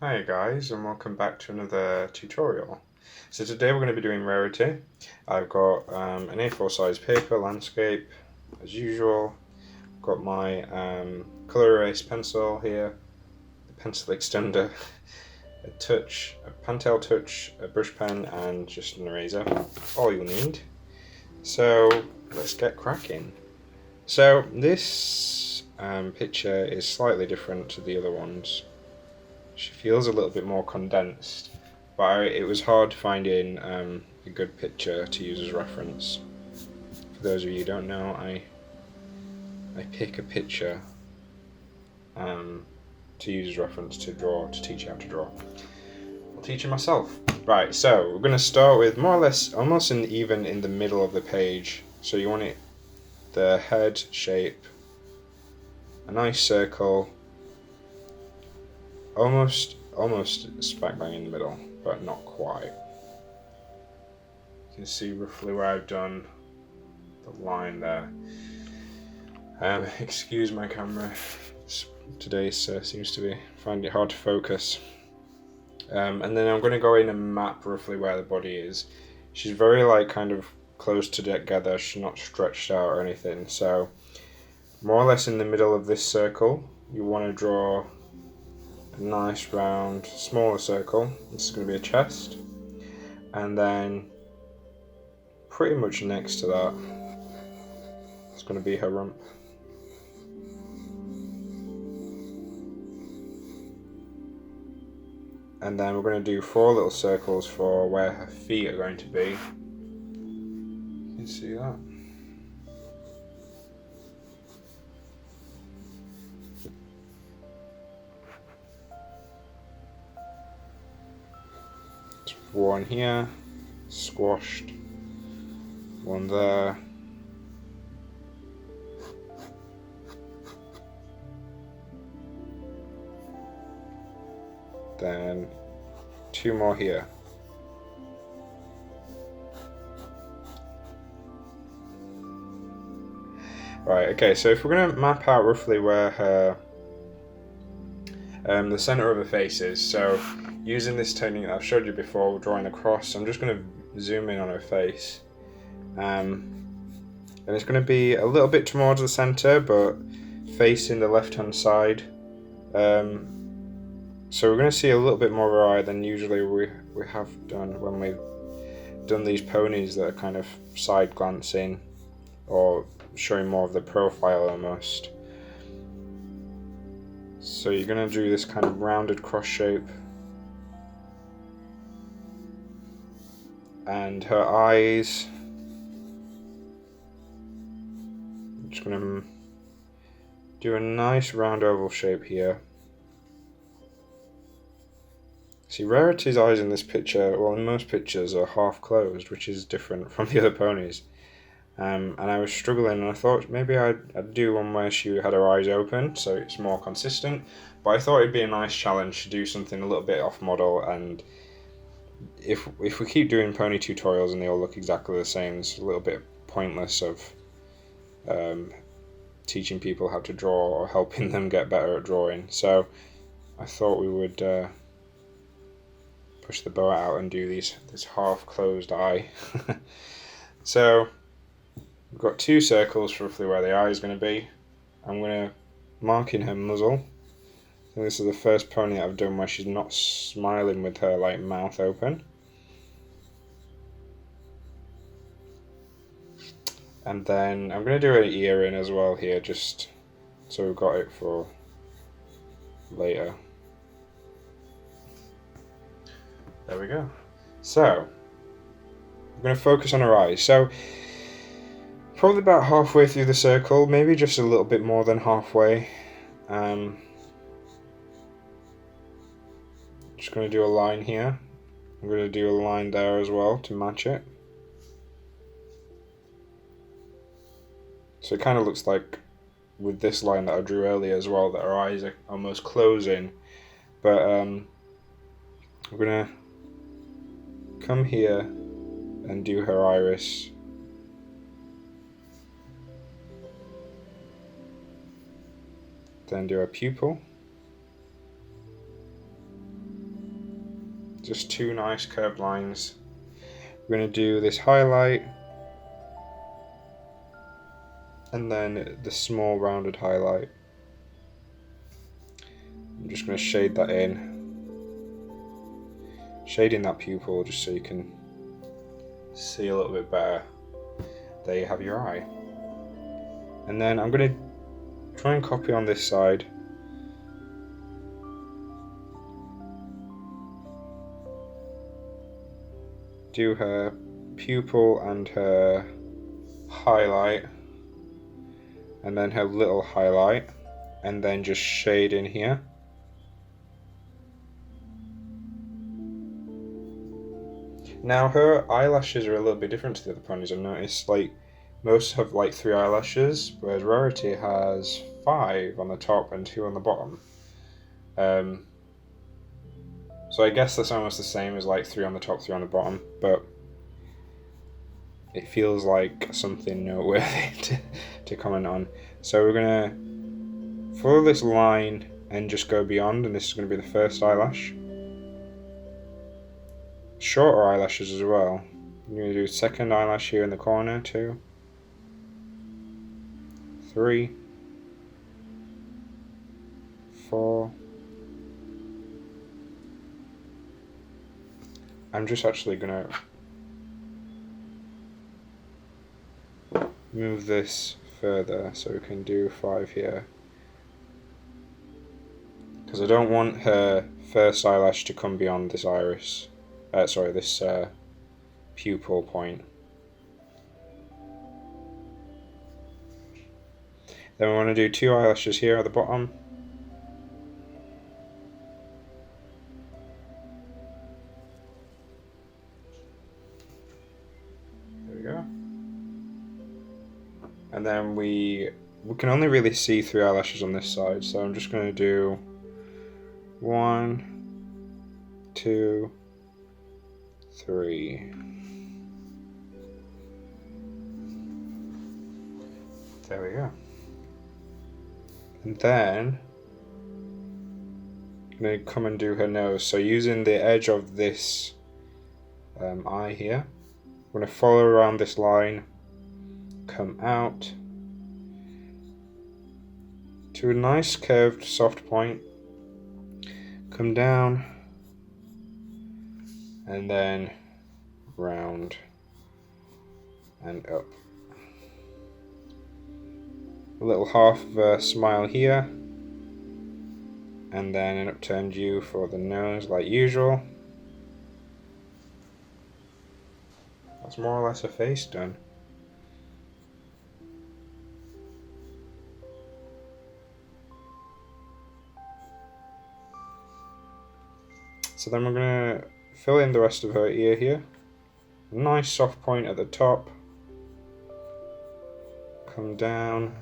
Hi guys, and welcome back to another tutorial. So today we're going to be doing Rarity. I've got an A4 size paper, landscape, as usual. I've got my Col-Erase pencil here, the pencil extender, a Pentel touch, a brush pen, and just an eraser. All you'll need. So let's get cracking. So this picture is slightly different to the other ones. She feels a little bit more condensed, but it was hard finding a good picture to use as reference. For those of you who don't know, I pick a picture to use as reference to teach you how to draw. I'll teach you myself. Right, so we're going to start with more or less almost even in the middle of the page. So you want the head shape, a nice circle, almost smack bang in the middle, but not quite. You can see roughly where I've done the line there. Excuse my camera. Today seems to be finding it hard to focus. And then I'm going to go in and map roughly where the body is. She's very kind of close together. She's not stretched out or anything. So more or less in the middle of this circle, you want to draw a nice round, smaller circle. This is going to be a chest, and then pretty much next to that, it's going to be her rump. And then we're going to do 4 little circles for where her feet are going to be. You can see that. It's 1 here, squashed, 1 there. Then 2 more here. Right, okay, so if we're going to map out roughly where her the center of her face is, so using this technique that I've showed you before, drawing across, I'm just going to zoom in on her face. And it's going to be a little bit towards the center, but facing the left-hand side. So we're going to see a little bit more of her eye than usually we have done when we've done these ponies that are kind of side glancing or showing more of the profile almost. So you're going to do this kind of rounded cross shape. And her eyes, I'm just going to do a nice round oval shape here. See, Rarity's eyes in this picture, well in most pictures, are half closed, which is different from the other ponies. And I was struggling, and I thought maybe I'd do one where she had her eyes open, so it's more consistent. But I thought it'd be a nice challenge to do something a little bit off model, and if we keep doing pony tutorials and they all look exactly the same, it's a little bit pointless of teaching people how to draw or helping them get better at drawing. So I thought we would push the bow out and do this half closed eye. So we've got 2 circles for roughly where the eye is going to be. I'm going to mark in her muzzle. I think this is the first pony that I've done where she's not smiling with her mouth open. And then I'm going to do an ear in as well here, just so we've got it for later. There we go. So I'm going to focus on her eyes. So probably about halfway through the circle, maybe just a little bit more than halfway. Just going to do a line here. I'm going to do a line there as well to match it. So it kind of looks like with this line that I drew earlier as well, that her eyes are almost closing. But I'm going to come here and do her iris. Then do a pupil. just two nice curved lines. We're going to do this highlight and then the small rounded highlight. I'm just going to shade that in, shading that pupil just so you can see a little bit better. There you have your eye. And then I'm going to try and copy on this side. Do her pupil and her highlight, and then her little highlight, and then just shade in here. Now her eyelashes are a little bit different to the other ponies. I've noticed like most have like 3 eyelashes, whereas Rarity has 5 on the top and 2 on the bottom. So I guess that's almost the same as like 3 on the top, 3 on the bottom, but it feels like something noteworthy to comment on. So we're going to follow this line and just go beyond, and this is going to be the first eyelash. Shorter eyelashes as well. I'm going to do second eyelash here in the corner, 2, 3, 4. I'm just actually going to move this further so we can do 5 here, because I don't want her first eyelash to come beyond this iris, this pupil point. Then we want to do 2 eyelashes here at the bottom. And then we can only really see 3 eyelashes on this side, so I'm just going to do 1, 2, 3. There we go. And then I'm going to come and do her nose. So using the edge of this eye here, I'm going to follow around this line, come out to a nice curved soft point, come down, and then round and up. A little half of a smile here, and then an upturned U for the nose like usual. That's more or less a face done. So then we're going to fill in the rest of her ear here. A nice soft point at the top. Come down.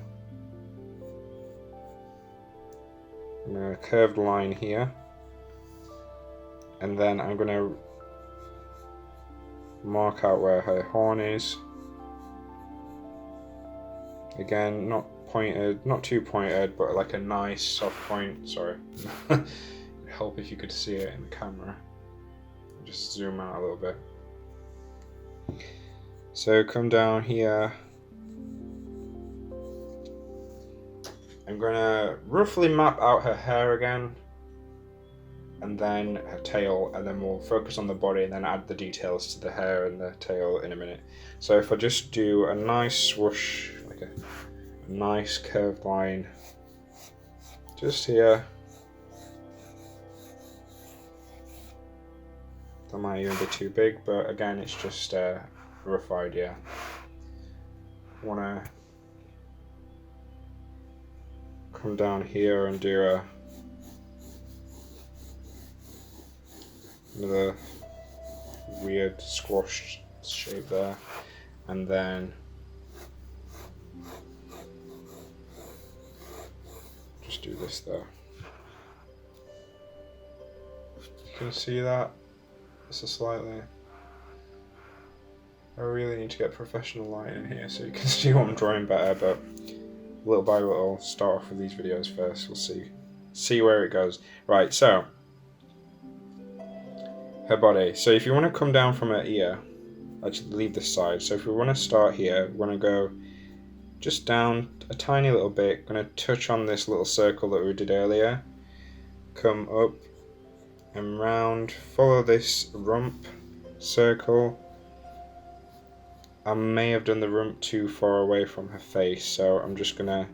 And a curved line here. And then I'm going to mark out where her horn is. Again, not pointed, not too pointed, but like a nice soft point. Sorry. Help if you could see it in the camera. Just zoom out a little bit. So come down here. I'm gonna roughly map out her hair again, and then her tail, and then we'll focus on the body and then add the details to the hair and the tail in a minute. So if I just do a nice swoosh, like a nice curved line just here. That might even be too big, but again, it's just a rough idea. Want to come down here and do another weird squashed shape there, and then just do this there. You can see that. It's a slightly. I really need to get professional light in here so you can see what I'm drawing better, but little by little, I'll start off with these videos first. We'll see where it goes. Right, so her body. So if you want to come down from her ear, actually leave this side. So if we want to start here, we want to go just down a tiny little bit. Going to touch on this little circle that we did earlier. Come up and round. Follow this rump circle. I may have done the rump too far away from her face, so I'm just going to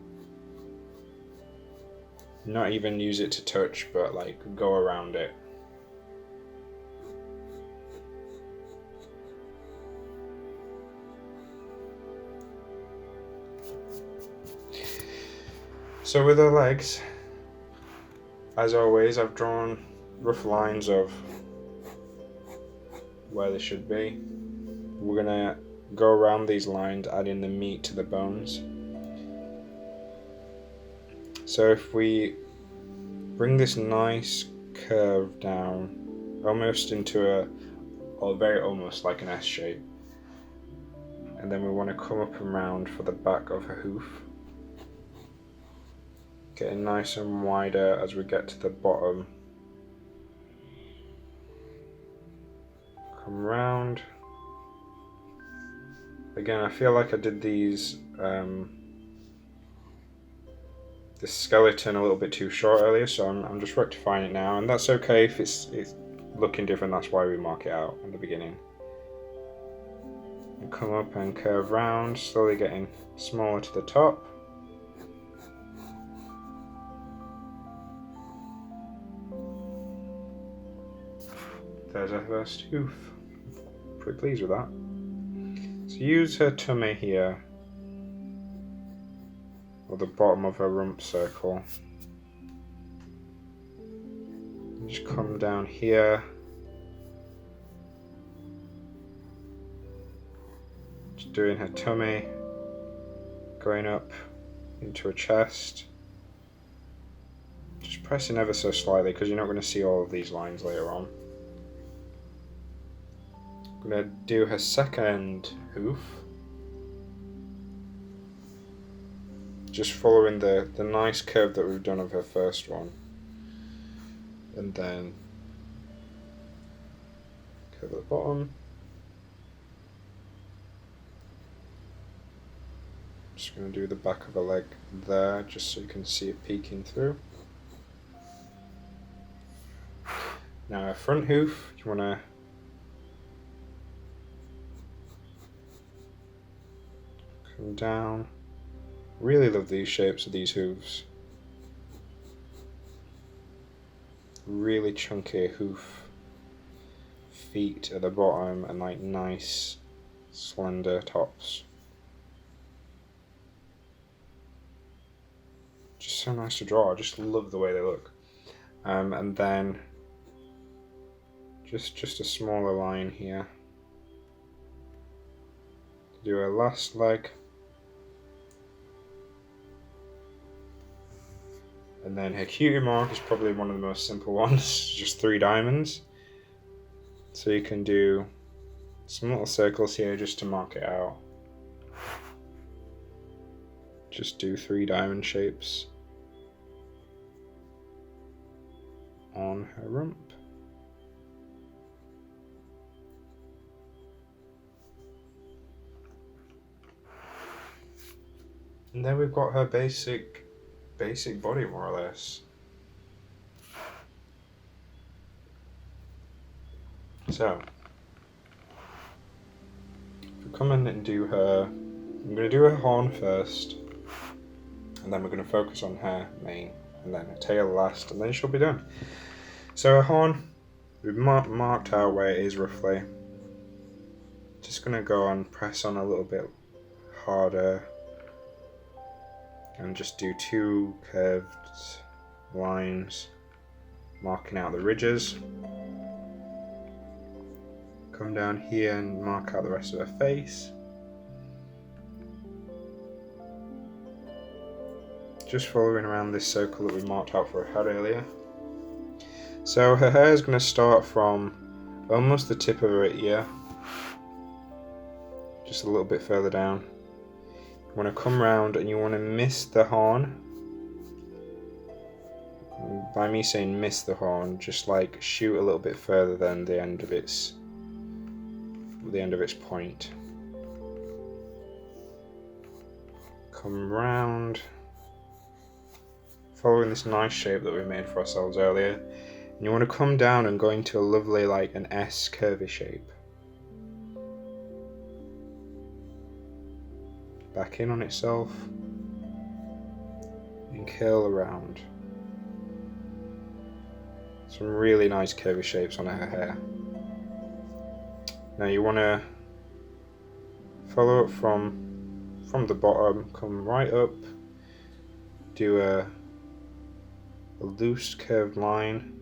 not even use it to touch, but like go around it. So with her legs, as always, I've drawn rough lines of where they should be. We're gonna go around these lines, adding the meat to the bones. So if we bring this nice curve down, almost into or very almost like an S shape, and then we want to come up and round for the back of her hoof. Getting nice and wider as we get to the bottom. Come round. Again, I feel like I did these this skeleton a little bit too short earlier, so I'm just rectifying it now, and that's okay if it's looking different. That's why we mark it out at the beginning. And come up and curve round, slowly getting smaller to the top. There's our first hoof. Pretty pleased with that. So use her tummy here, or the bottom of her rump circle. And just come down here. Just doing her tummy, going up into her chest. Just pressing ever so slightly because you're not going to see all of these lines later on. I'm going to do her second hoof. Just following the nice curve that we've done of her first one. And then curve at the bottom. Just going to do the back of her leg there, just so you can see it peeking through. Now her front hoof, you want to come down. Really love these shapes of these hooves. Really chunky hoof feet at the bottom and like nice slender tops. Just so nice to draw. I just love the way they look. And then just a smaller line here. Do our last leg. And then her cutie mark is probably one of the most simple ones, just 3 diamonds. So you can do some little circles here just to mark it out. Just do 3 diamond shapes on her rump. And then we've got her basic body, more or less. So, if we come in and do her, I'm going to do her horn first, and then we're going to focus on her mane, and then her tail last, and then she'll be done. So her horn, we've marked out where it is roughly. Just going to go and press on a little bit harder. And just do 2 curved lines, marking out the ridges. Come down here and mark out the rest of her face. Just following around this circle that we marked out for her head earlier. So her hair is going to start from almost the tip of her ear, just a little bit further down. You want to come round and you want to miss the horn. by me saying miss the horn, just like shoot a little bit further than the end of its point. Come round, following this nice shape that we made for ourselves earlier, and you want to come down and go into a lovely, like an S curvy shape. Back in on itself and curl around. Some really nice curvy shapes on her hair. Now you want to follow up from the bottom, come right up, do a loose curved line,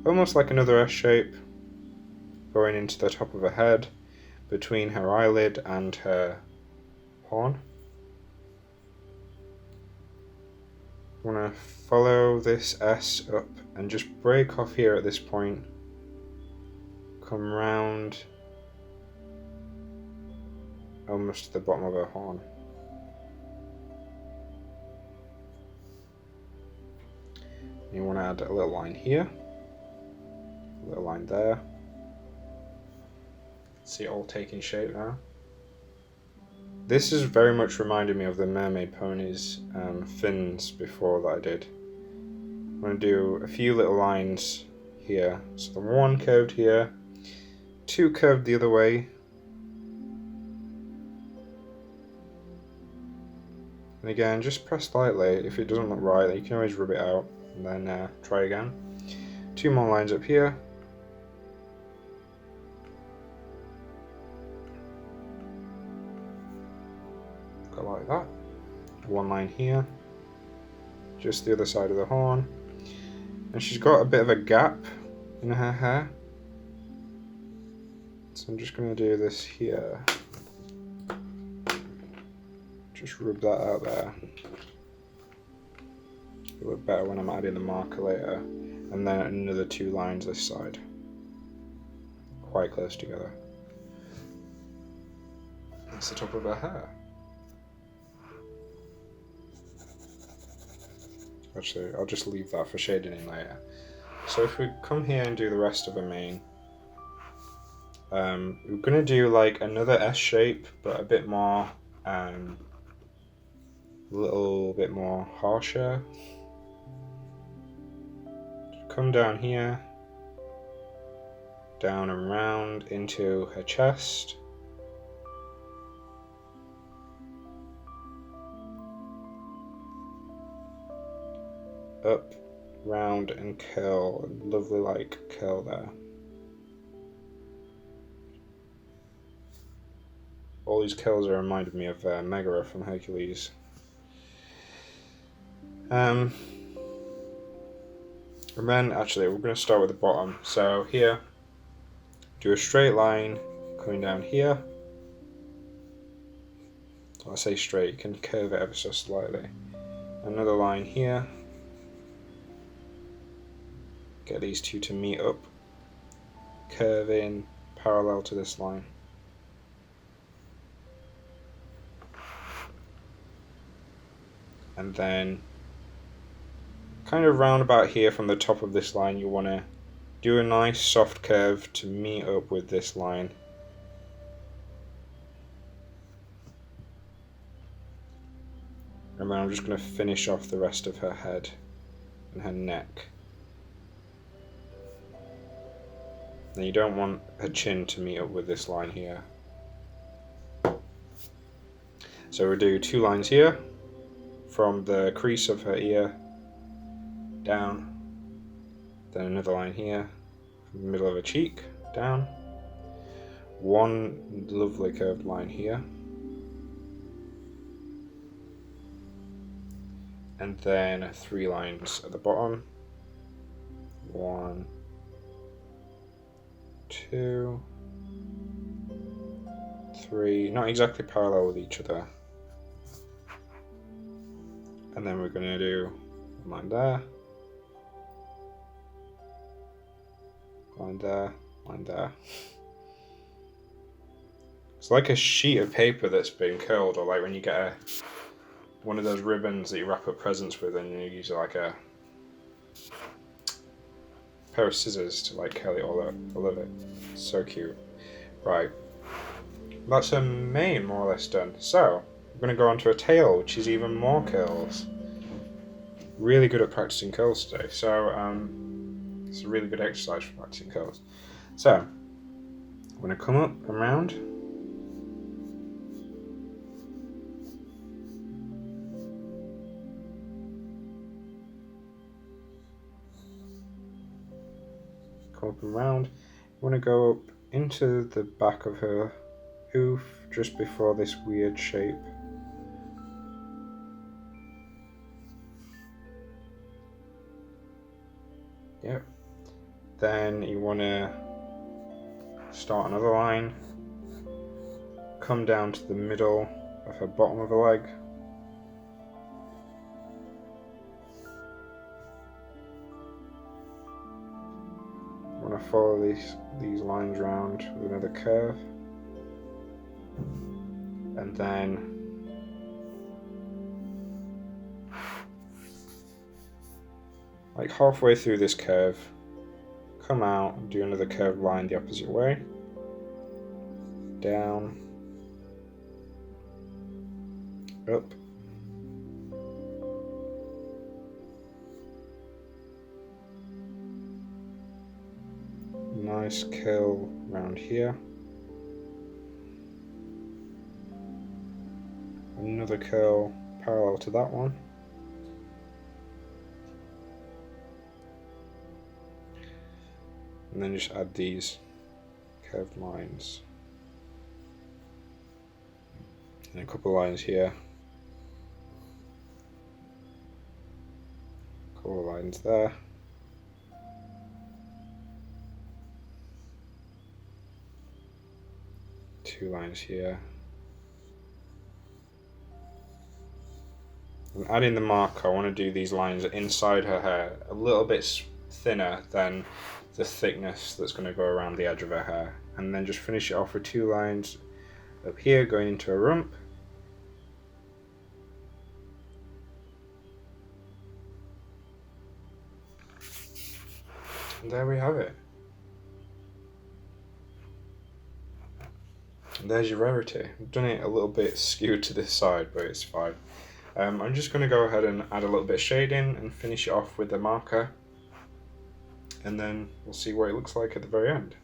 almost like another S shape, going into the top of her head, between her eyelid and her horn. You want to follow this S up and just break off here at this point, come round almost to the bottom of her horn. You want to add a little line here, a little line there. See it all taking shape now. This is very much reminding me of the mermaid ponies fins before that I did. I'm going to do a few little lines here. So the one curved here, two curved the other way, and again just press lightly. If it doesn't look right, you can always rub it out and then try again. Two more lines up here. Go like that. One line here, just the other side of the horn, and she's got a bit of a gap in her hair, so I'm just going to do this here. Just rub that out there. It'll look better when I'm adding the marker later. And then another two lines this side, quite close together. That's the top of her hair. Actually, I'll just leave that for shading in later. So if we come here and do the rest of the mane, we're going to do like another S shape, but a bit more, a little bit more harsher. Come down here, down and round into her chest. Up, round and curl, lovely like curl there. All these curls are reminding me of Megara from Hercules. And then actually we're going to start with the bottom. So here, do a straight line coming down here. I say straight, you can curve it ever so slightly. Another line here. Get these two to meet up, curve in parallel to this line. And then kind of round about here from the top of this line, you want to do a nice soft curve to meet up with this line. And then I'm just going to finish off the rest of her head and her neck. Now you don't want her chin to meet up with this line here. So we'll do two lines here, from the crease of her ear down, then another line here, from the middle of her cheek, down, one lovely curved line here, and then three lines at the bottom, 1, 2, 3, not exactly parallel with each other. And then we're going to do a line there, line there, line there. It's like a sheet of paper that's been curled, or like when you get one of those ribbons that you wrap up presents with and you use like a pair of scissors to like curl it all up. I love it. So cute. Right. That's her mane more or less done. So, I'm going to go on to a tail, which is even more curls. Really good at practicing curls today. So, it's a really good exercise for practicing curls. So, I'm going to come up and round. Come up and round. I'm going to go up into the back of her hoof just before this weird shape. Yep. Then you want to start another line, come down to the middle of her bottom of the leg. You want to follow these lines round with another curve. And then like halfway through this curve, come out and do another curved line the opposite way. Down, up, nice curl around here. Another curl parallel to that one. And then just add these curved lines. And a couple of lines here. A couple of lines there. Two lines here. And adding the marker, I want to do these lines inside her hair a little bit thinner than the thickness that's going to go around the edge of her hair. And then just finish it off with two lines up here going into her rump. And there we have it. And there's your Rarity. I've done it a little bit skewed to this side, but it's fine. I'm just going to go ahead and add a little bit of shading and finish it off with the marker. And then we'll see what it looks like at the very end.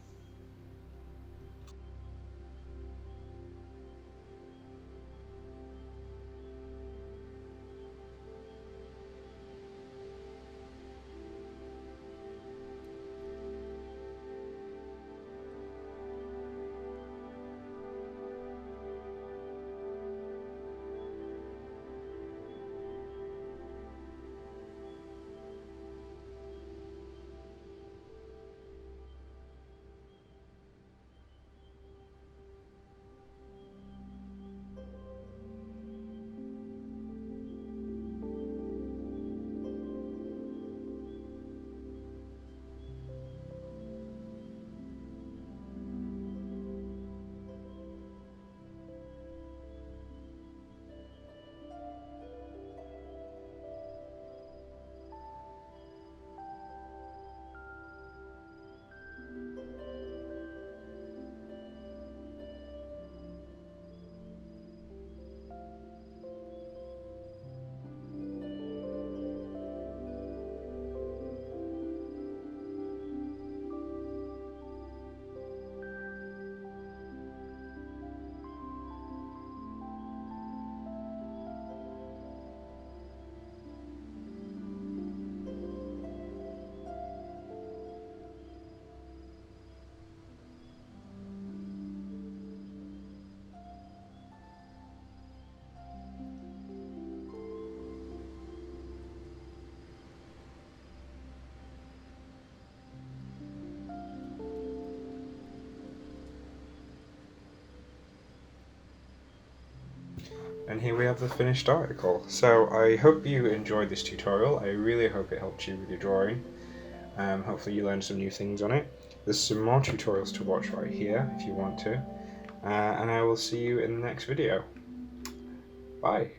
And here we have the finished article. So I hope you enjoyed this tutorial. I really hope it helped you with your drawing. Hopefully you learned some new things on it. There's some more tutorials to watch right here if you want to. And I will see you in the next video. Bye.